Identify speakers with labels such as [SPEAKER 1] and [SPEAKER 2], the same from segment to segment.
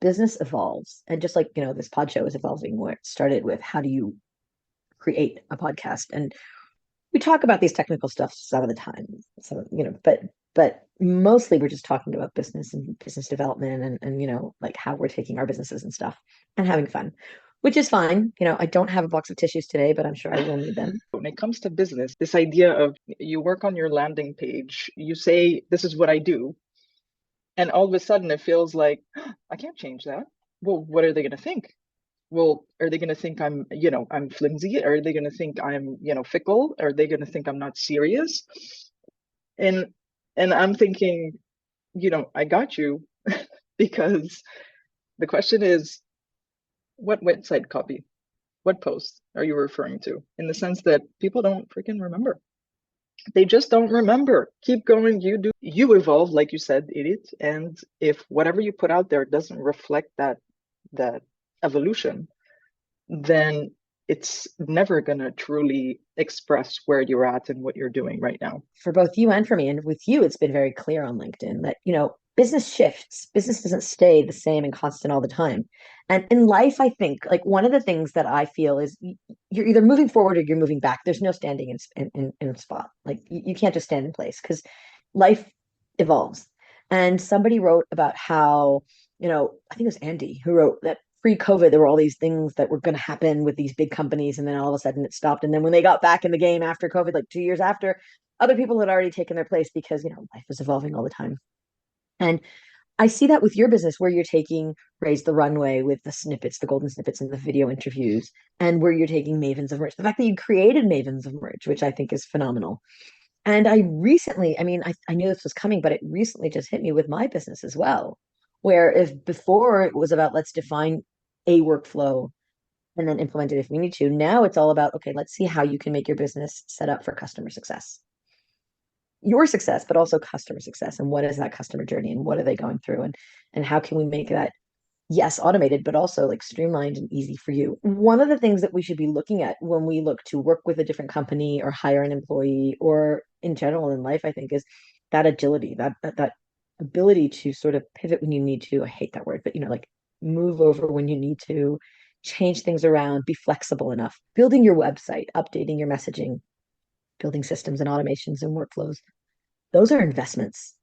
[SPEAKER 1] business evolves, and just like, this pod show is evolving, where it started with how do you create a podcast, and we talk about these technical stuff some of the time, but mostly we're just talking about business and business development and like how we're taking our businesses and stuff and having fun, which is fine. I don't have a box of tissues today, but I'm sure I will need them.
[SPEAKER 2] When it comes to business, this idea of you work on your landing page, you say, this is what I do. And all of a sudden it feels like, I can't change that. Well, what are they going to think? Well, are they going to think I'm flimsy? Are they going to think I'm, fickle? Are they going to think I'm not serious? And and I'm thinking, I got you because the question is, what website copy, what post are you referring to? In the sense that people don't freaking remember. They just don't remember. Keep going. You evolve, like you said, Irit. And if whatever you put out there doesn't reflect that evolution, then it's never gonna truly express where you're at and what you're doing right now.
[SPEAKER 1] For both you and for me, and with you, it's been very clear on LinkedIn that business shifts. Business doesn't stay the same and constant all the time. And in life, I think like one of the things that I feel is you're either moving forward or you're moving back. There's no standing in a spot. Like you can't just stand in place because life evolves. And somebody wrote about how, I think it was Andy who wrote that pre-COVID, there were all these things that were going to happen with these big companies, and then all of a sudden it stopped. And then when they got back in the game after COVID, like 2 years after, other people had already taken their place because life is evolving all the time. And I see that with your business, where you're taking Raise the Runway with the snippets, the golden snippets and the video interviews, and where you're taking Mavens of Merch. The fact that you created Mavens of Merch, which I think is phenomenal. And I recently, I mean, I knew this was coming, but it recently just hit me with my business as well. Where if before it was about let's define a workflow and then implement it if we need to, now it's all about, okay, let's see how you can make your business set up for customer success, your success, but also customer success. And what is that customer journey and what are they going through? And how can we make that, yes, automated, but also like streamlined and easy for you? One of the things that we should be looking at when we look to work with a different company or hire an employee or in general in life, I think, is that agility, that ability to sort of pivot when you need to. I hate that word, but like move over when you need to, change things around, be flexible enough, building your website, updating your messaging, building systems and automations and workflows. Those are investments.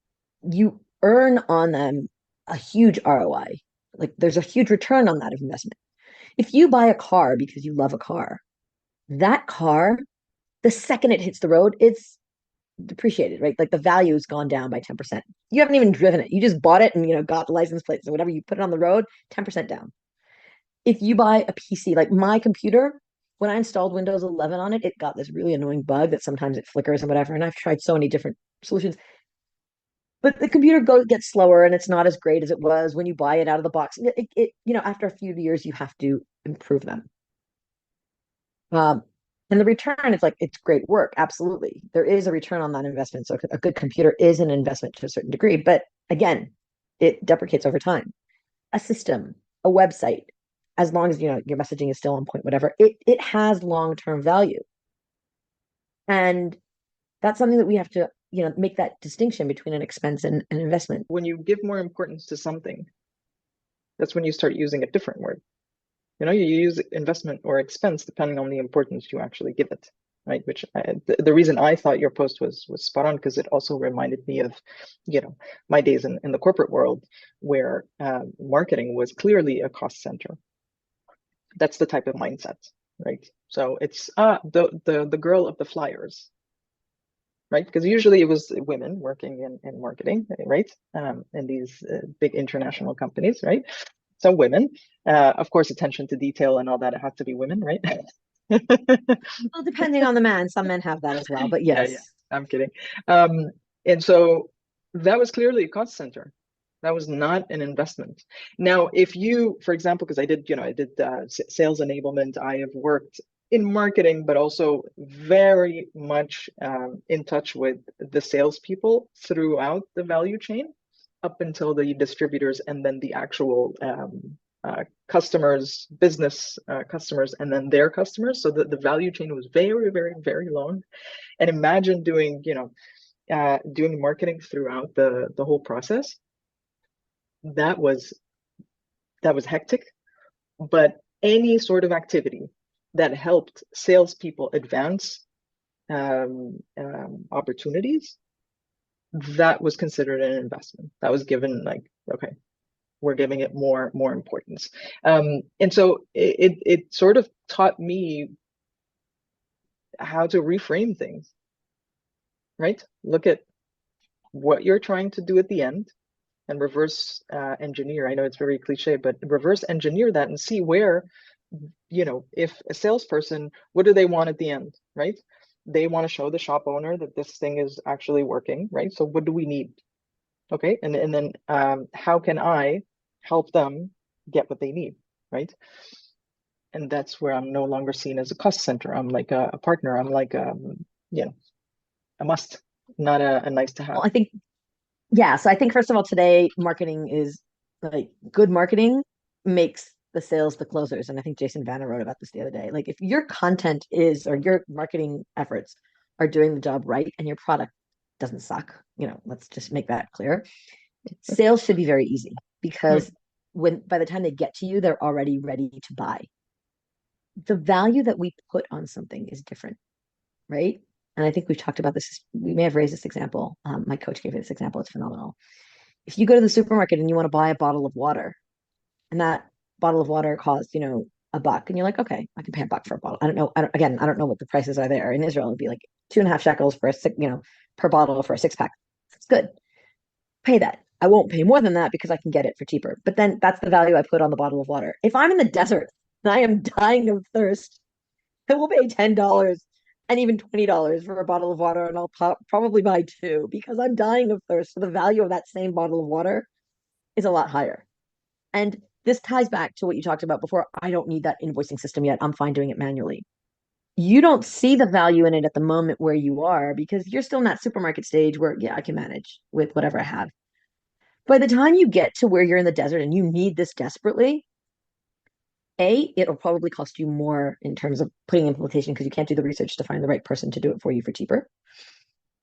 [SPEAKER 1] You earn on them a huge ROI. Like there's a huge return on that investment. If you buy a car because you love a car, that car, the second it hits the road, it's depreciated, right? Like the value has gone down by 10%. You haven't even driven it. You just bought it and got the license plates or whatever. You put it on the road, 10% down. If you buy a PC, like my computer, when I installed Windows 11 on it, it got this really annoying bug that sometimes it flickers and whatever. And I've tried so many different solutions, but the computer gets slower and it's not as great as it was when you buy it out of the box. After a few years, you have to improve them. Um, and the return is like, it's great work. Absolutely. There is a return on that investment. So a good computer is an investment to a certain degree, but again, it deprecates over time. A system, a website, as long as your messaging is still on point, whatever, it has long-term value. And that's something that we have to, make that distinction between an expense and an investment.
[SPEAKER 2] When you give more importance to something, that's when you start using a different word. You use investment or expense depending on the importance you actually give it, right? Which the reason I thought your post was spot on, because it also reminded me of, my days in the corporate world where marketing was clearly a cost center. That's the type of mindset, right? So it's the girl of the flyers, right? Because usually it was women working in marketing, right? In these big international companies, right? So women, of course, attention to detail and all that, it has to be women, right?
[SPEAKER 1] Well, depending on the man, some men have that as well, but
[SPEAKER 2] Yeah,
[SPEAKER 1] yes.
[SPEAKER 2] yeah, I'm kidding. And so that was clearly a cost center. That was not an investment. Now, if you, for example, because I did sales enablement, I have worked in marketing, but also very much in touch with the salespeople throughout the value chain, up until the distributors and then the actual customers, business customers, and then their customers. So the value chain was very, very, very long. And imagine doing, doing marketing throughout the whole process. That was that was hectic, but any sort of activity that helped salespeople advance opportunities, that was considered an investment. That was given like, okay, we're giving it more importance. And so it sort of taught me how to reframe things, right? Look at what you're trying to do at the end and reverse engineer. I know it's very cliche, but reverse engineer that and see where, if a salesperson, what do they want at the end, right? They want to show the shop owner that this thing is actually working, right? So what do we need? Okay, and then how can I help them get what they need, right? And that's where I'm no longer seen as a cost center. I'm like a partner. I'm like you know, a must, not a nice to
[SPEAKER 1] Well,
[SPEAKER 2] have.
[SPEAKER 1] I think, yeah. So I think, first of all, today marketing is like good marketing makes the sales the closers. And I think Jason Vanna wrote about this the other day. Like if your content is, or your marketing efforts are doing the job right and your product doesn't suck, let's just make that clear. Sales should be very easy
[SPEAKER 2] Hmm.
[SPEAKER 1] because when by the time they get to you, they're already ready to buy. The value that we put on something is different, right? And I think we've talked about this. We may have raised this example. My coach gave this example. It's phenomenal. If you go to the supermarket and you want to buy a bottle of water, and that bottle of water costs, $1, and you're like, okay, I can pay $1 for a bottle. I don't know. I don't know what the prices are there. In Israel, it'd be like 2.5 shekels for a six, per bottle for a 6 pack. It's good. Pay that. I won't pay more than that because I can get it for cheaper. But then that's the value I put on the bottle of water. If I'm in the desert and I am dying of thirst, I will pay $10 and even $20 for a bottle of water, and I'll probably buy two because I'm dying of thirst. So the value of that same bottle of water is a lot higher. And this ties back to what you talked about before. I don't need that invoicing system yet. I'm fine doing it manually. You don't see the value in it at the moment where you are because you're still in that supermarket stage where, yeah, I can manage with whatever I have. By the time you get to where you're in the desert and you need this desperately, A, it'll probably cost you more in terms of putting implementation because you can't do the research to find the right person to do it for you for cheaper.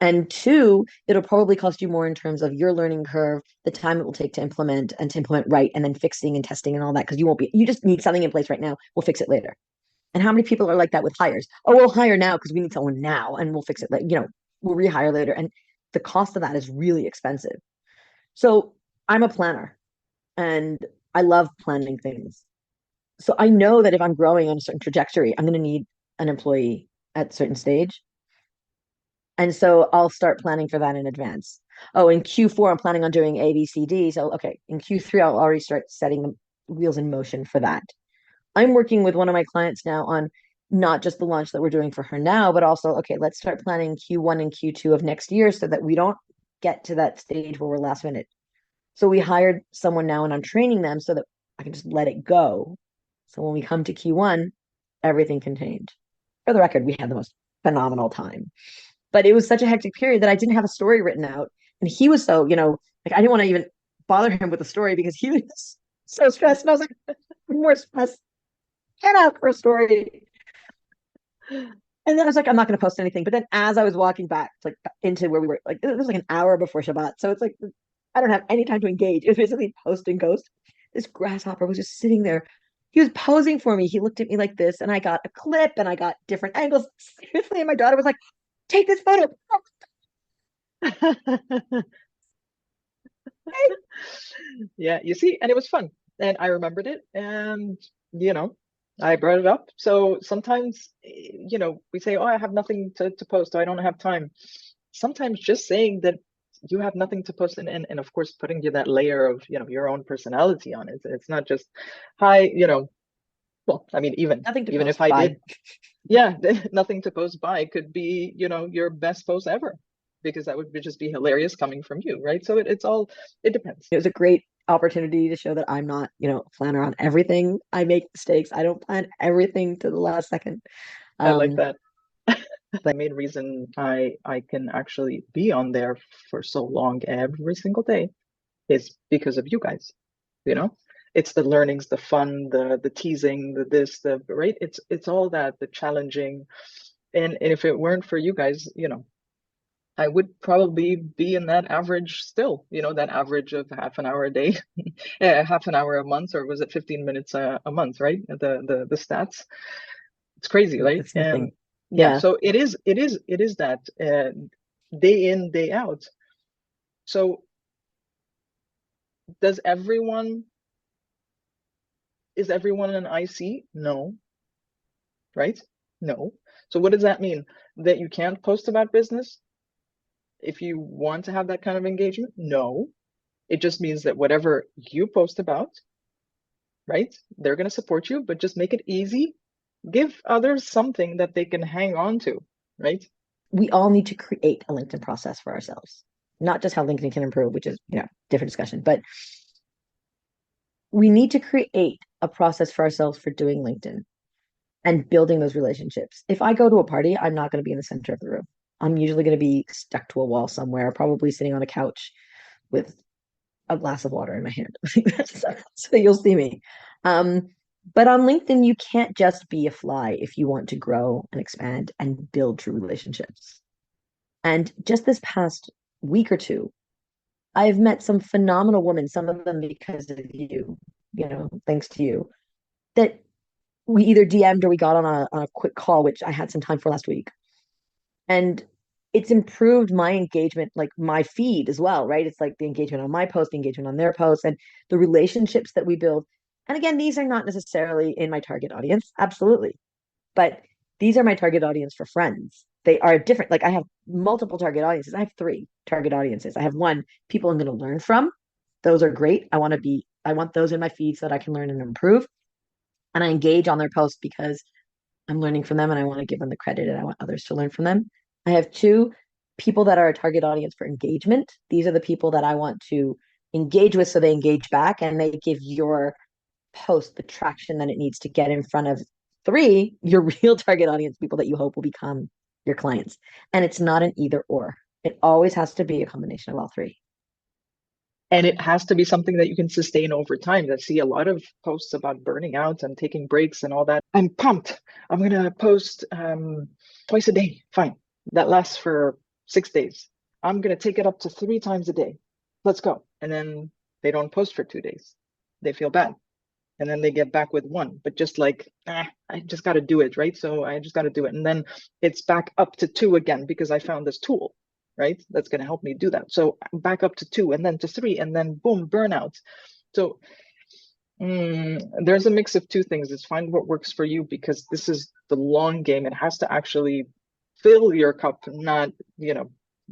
[SPEAKER 1] And two, it'll probably cost you more in terms of your learning curve, the time it will take to implement and to implement right, and then fixing and testing and all that. Because you just need something in place right now. We'll fix it later. And how many people are like that with hires? Oh, we'll hire now because we need someone now and we'll fix it later. We'll rehire later. And the cost of that is really expensive. So I'm a planner and I love planning things. So I know that if I'm growing on a certain trajectory, I'm going to need an employee at a certain stage. And so I'll start planning for that in advance. Oh, in Q4, I'm planning on doing A, B, C, D. So, okay, in Q3, I'll already start setting the wheels in motion for that. I'm working with one of my clients now on not just the launch that we're doing for her now, but also, okay, let's start planning Q1 and Q2 of next year so that we don't get to that stage where we're last minute. So we hired someone now and I'm training them so that I can just let it go. So when we come to Q1, everything contained. For the record, we had the most phenomenal time. But it was such a hectic period that I didn't have a story written out. And he was so, like I didn't want to even bother him with the story because he was so stressed. And I was like, more stress. Get out for a story. And then I was like, I'm not going to post anything. But then as I was walking back, like into where we were, like it was like an hour before Shabbat. So it's like, I don't have any time to engage. It was basically post and ghost. This grasshopper was just sitting there. He was posing for me. He looked at me like this, and I got a clip and I got different angles. Seriously, and my daughter was like, take this photo.
[SPEAKER 2] Yeah, you see, and it was fun. And I remembered it and you know, I brought it up. So sometimes, we say, oh, I have nothing to post, I don't have time. Sometimes just saying that you have nothing to post and of course putting you that layer of, your own personality on it. It's not just, hi, well, I mean, even
[SPEAKER 1] Nothing to
[SPEAKER 2] even if
[SPEAKER 1] post.
[SPEAKER 2] I
[SPEAKER 1] Bye.
[SPEAKER 2] did, yeah, nothing to post by could be, your best post ever, because that would just be hilarious coming from you, right? So it's all, it depends.
[SPEAKER 1] It was a great opportunity to show that I'm not, a planner on everything. I make mistakes. I don't plan everything to the last second.
[SPEAKER 2] I like
[SPEAKER 1] Um,
[SPEAKER 2] that. The main reason I can actually be on there for so long every single day is because of you guys. You know, it's the learnings, the fun, the teasing, the this, the right. It's all that, the challenging, and if it weren't for you guys, I would probably be in that average still, that average of half an hour a day, yeah, half an hour a month, or was it 15 minutes a month, right? The stats. It's crazy, right?
[SPEAKER 1] It's
[SPEAKER 2] And
[SPEAKER 1] nothing.
[SPEAKER 2] yeah,
[SPEAKER 1] Yeah.
[SPEAKER 2] so it is that day in, day out. So does everyone is everyone an IC? No, right? No. So what does that mean? That you can't post about business if you want to have that kind of engagement? No. It just means that whatever you post about, right? They're going to support you, but just make it easy. Give others something that they can hang on to, right?
[SPEAKER 1] We all need to create a LinkedIn process for ourselves. Not just how LinkedIn can improve, which is, different discussion, but we need to create a process for ourselves for doing LinkedIn and building those relationships. If I go to a party, I'm not going to be in the center of the room. I'm usually going to be stuck to a wall somewhere, probably sitting on a couch with a glass of water in my hand. So you'll see me. Um, but on LinkedIn, you can't just be a fly if you want to grow and expand and build true relationships. And just this past week or two, I've met some phenomenal women, some of them because of you, thanks to you, that we either DM'd or we got on a quick call, which I had some time for last week. And it's improved my engagement, like my feed as well, right? It's like the engagement on my post, the engagement on their posts, and the relationships that we build. And again, these are not necessarily in my target audience, absolutely. But these are my target audience for friends. They are different. Like I have multiple target audiences. I have three target audiences. I have one, people I'm going to learn from. Those are great. I want those in my feed so that I can learn and improve. And I engage on their posts because I'm learning from them and I want to give them the credit and I want others to learn from them. I have two, people that are a target audience for engagement. These are the people that I want to engage with so they engage back and they give your post the traction that it needs to get in front of. Three, your real target audience, people that you hope will become your clients. And it's not an either or. It always has to be a combination of all three.
[SPEAKER 2] And it has to be something that you can sustain over time. I see a lot of posts about burning out and taking breaks and all that. I'm pumped. I'm going to post twice a day. Fine. That lasts for 6 days. I'm going to take it up to 3 times a day. Let's go. And then they don't post for 2 days. They feel bad. And then they get back with one, but just like, I just got to do it, right? So I just got to do it. And then it's back up to two again because I found this tool, right? That's going to help me do that. So back up to two and then to three and then boom, burnout. So there's a mix of two things. Is find what works for you because this is the long game. It has to actually fill your cup, not,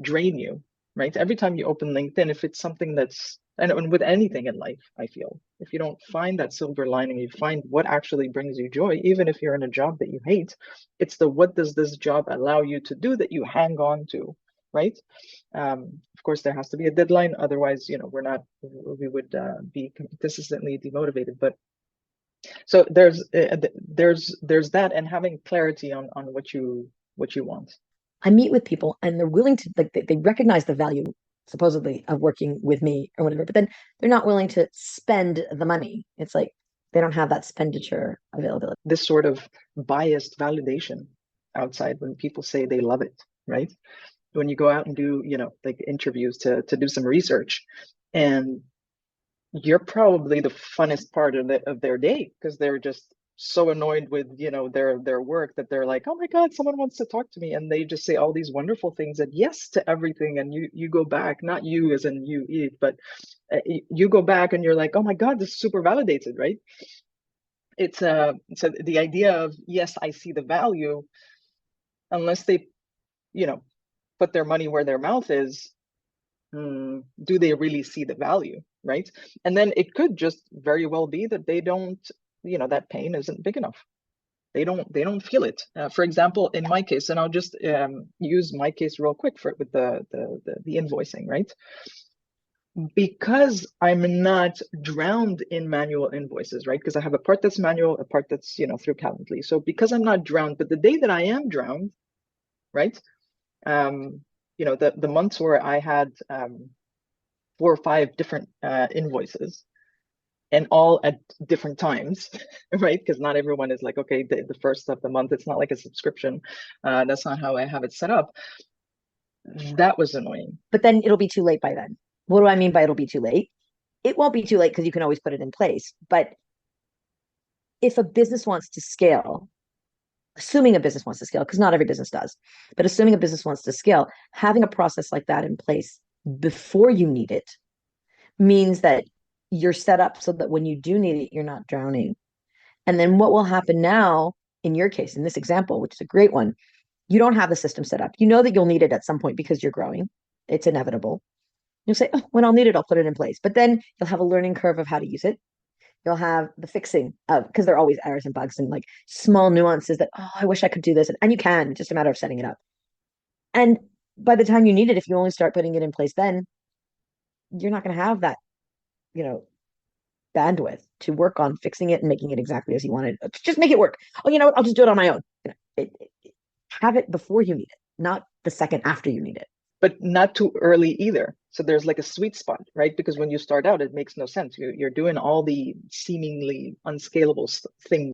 [SPEAKER 2] drain you, right? Every time you open LinkedIn, if it's something that's, and with anything in life, I feel, if you don't find that silver lining, you find what actually brings you joy, even if you're in a job that you hate, it's the what does this job allow you to do that you hang on to, right? Of course, there has to be a deadline. Otherwise, we would be consistently demotivated. But so there's that, and having clarity on what you want.
[SPEAKER 1] I meet with people and they're willing to, like, they recognize the value supposedly of working with me or whatever, but then they're not willing to spend the money. It's like they don't have that expenditure availability.
[SPEAKER 2] This sort of biased validation outside when people say they love it, right? When you go out and do, like interviews to do some research, and you're probably the funnest part of their day because they're just so annoyed with their work that they're like, oh my god, someone wants to talk to me, and they just say all these wonderful things and yes to everything, and you go back, not you as in you eat, but you go back and you're like, oh my god, this is super validated, right? It's so the idea of, yes, I see the value, unless they you know put their money where their mouth is. Do they really see the value, right? And then it could just very well be that they don't, that pain isn't big enough. They don't feel it. For example, in my case, and I'll just use my case real quick for with the invoicing, right? Because I'm not drowned in manual invoices, right? Because I have a part that's manual, a part that's through Calendly. So because I'm not drowned, but the day that I am drowned, right? The months where I had 4 or 5 different invoices, and all at different times, right? Because not everyone is like, okay, the first of the month, it's not like a subscription. That's not how I have it set up. That was annoying.
[SPEAKER 1] But then it'll be too late by then. What do I mean by it'll be too late? It won't be too late because you can always put it in place. But if a business wants to scale, assuming a business wants to scale, because not every business does, but assuming a business wants to scale, having a process like that in place before you need it means that you're set up so that when you do need it, you're not drowning. And then what will happen now, in your case, in this example, which is a great one, you don't have the system set up. You know that you'll need it at some point because you're growing. It's inevitable. You'll say, oh, when I'll need it, I'll put it in place. But then you'll have a learning curve of how to use it. You'll have the fixing of, because there are always errors and bugs and like small nuances that, oh, I wish I could do this. And you can, it's just a matter of setting it up. And by the time you need it, if you only start putting it in place then, you're not going to have that, you know, bandwidth to work on fixing it and making it exactly as you wanted. Just make it work. Oh, you know what? I'll just do it on my own. Have it before you need it, not the second after you need it.
[SPEAKER 2] But not too early either. So there's like a sweet spot, right? Because when you start out, it makes no sense. You're doing all the seemingly unscalable things